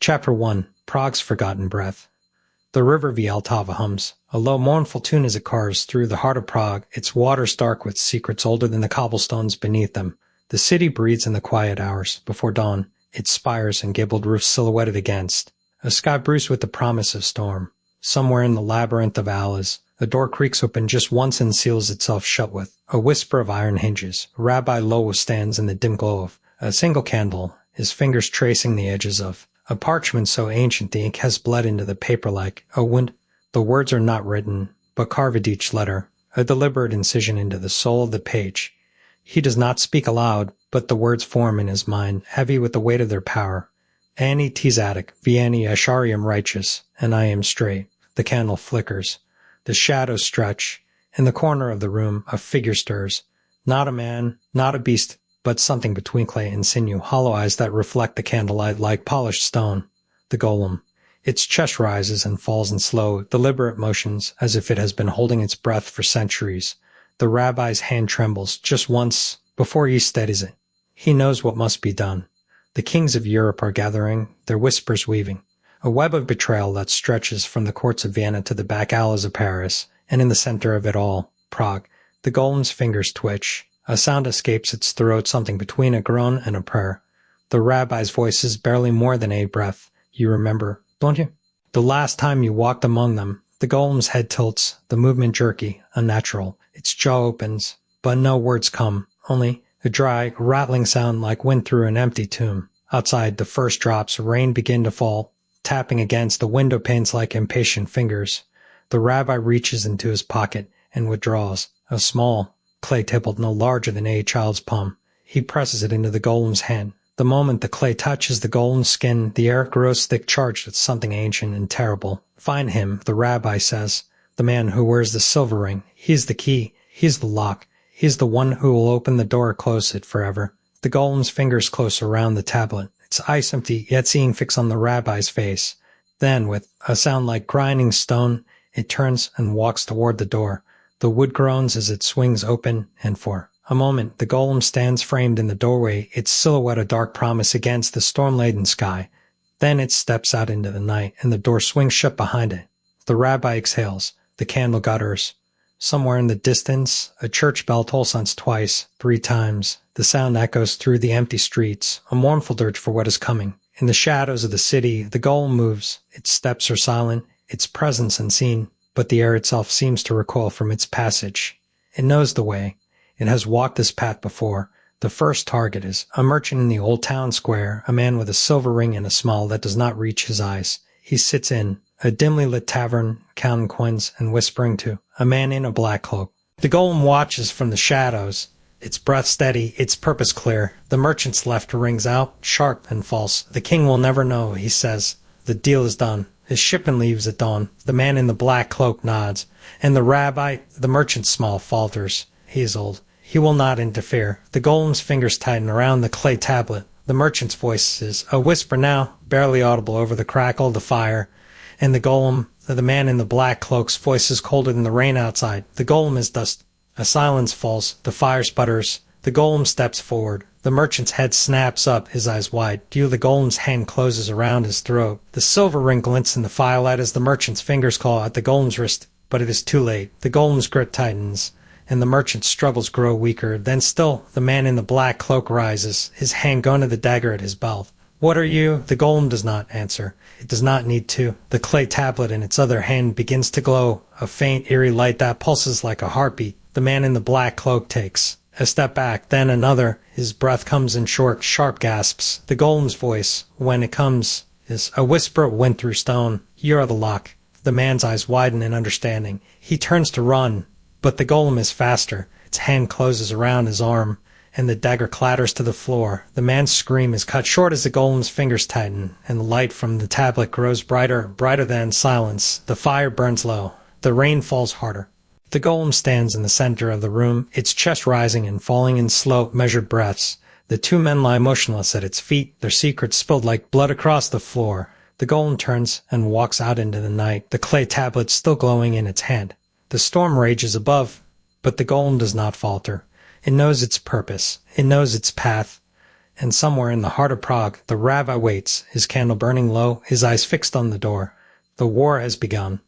Chapter 1. Prague's Forgotten Breath. The river Vltava hums, a low mournful tune as it cars through the heart of Prague, its waters dark with secrets older than the cobblestones beneath them. The city breathes in the quiet hours before dawn, its spires and gabled roofs silhouetted against a sky bruised with the promise of storm. Somewhere in the labyrinth of alleys, a door creaks open just once and seals itself shut with a whisper of iron hinges. A rabbi low stands in the dim glow of a single candle, his fingers tracing the edges of a parchment so ancient the ink has bled into the paper like a wind. The words are not written, but carved each letter, a deliberate incision into the soul of the page. He does not speak aloud, but the words form in his mind, heavy with the weight of their power. Ani Tzadik, Vianney Ashariam righteous, and I am straight. The candle flickers. The shadows stretch. In the corner of the room, a figure stirs. Not a man, not a beast, but something between clay and sinew, hollow eyes that reflect the candlelight like polished stone. The golem. Its chest rises and falls in slow, deliberate motions, as if it has been holding its breath for centuries. The rabbi's hand trembles just once before he steadies it. He knows what must be done. The kings of Europe are gathering, their whispers weaving. A web of betrayal that stretches from the courts of Vienna to the back alleys of Paris, and in the center of it all, Prague. The golem's fingers twitch. A sound escapes its throat, something between a groan and a prayer. The rabbi's voice is barely more than a breath. You remember, don't you? The last time you walked among them. The golem's head tilts, the movement jerky, unnatural. Its jaw opens, but no words come, only a dry, rattling sound like wind through an empty tomb. Outside, the first drops of rain begin to fall, tapping against the window panes like impatient fingers. The rabbi reaches into his pocket and withdraws a small clay table no larger than a child's palm. He presses it into the golem's hand. The moment the clay touches the golem's skin, the air grows thick charged with something ancient and terrible. Find him, the rabbi says, the man who wears the silver ring. He's the key. He's the lock. He's the one who will open the door, close it forever. The golem's fingers close around the tablet, its eyes empty, yet seeing fixed on the rabbi's face. Then, with a sound like grinding stone, it turns and walks toward the door. The wood groans as it swings open, and for a moment the golem stands framed in the doorway, its silhouette a dark promise against the storm-laden sky. Then it steps out into the night, and the door swings shut behind it. The rabbi exhales. The candle gutters. Somewhere in the distance, a church bell tolls once, twice, 3 times. The sound echoes through the empty streets, a mournful dirge for what is coming. In the shadows of the city, the golem moves. Its steps are silent, its presence unseen, but the air itself seems to recoil from its passage. It knows the way. It has walked this path before. The first target is a merchant in the old town square, a man with a silver ring and a smile that does not reach his eyes. He sits in a dimly lit tavern, counting coins and whispering to a man in a black cloak. The golem watches from the shadows, its breath steady, its purpose clear. The merchant's left rings out, sharp and false. The king will never know, he says. The deal is done. His shipment leaves at dawn. The man in the black cloak nods. And the rabbi, the merchant's smile falters. He is old. He will not interfere. The golem's fingers tighten around the clay tablet. The merchant's voice is a whisper now, barely audible over the crackle of the fire. And the golem, the man in the black cloak's voice is colder than the rain outside. The golem is dust. A silence falls. The fire sputters. The golem steps forward. The merchant's head snaps up, his eyes wide. The golem's hand closes around his throat. The silver ring glints in the firelight as the merchant's fingers claw at the golem's wrist. But it is too late. The golem's grip tightens, and the merchant's struggles grow weaker. Then still, the man in the black cloak rises, his hand going to the dagger at his belt. What are you? The golem does not answer. It does not need to. The clay tablet in its other hand begins to glow, a faint, eerie light that pulses like a heartbeat. The man in the black cloak takes a step back, then another. His breath comes in short, sharp gasps. The golem's voice, when it comes, is a whisper of wind through stone. You are the lock. The man's eyes widen in understanding. He turns to run, but the golem is faster. Its hand closes around his arm, and the dagger clatters to the floor. The man's scream is cut short as the golem's fingers tighten, and the light from the tablet grows brighter, brighter than silence. The fire burns low. The rain falls harder. The golem stands in the center of the room, its chest rising and falling in slow, measured breaths. The 2 men lie motionless at its feet, their secrets spilled like blood across the floor. The golem turns and walks out into the night, the clay tablet still glowing in its hand. The storm rages above, but the golem does not falter. It knows its purpose. It knows its path. and somewhere in the heart of Prague, the rabbi waits, his candle burning low, his eyes fixed on the door. The war has begun.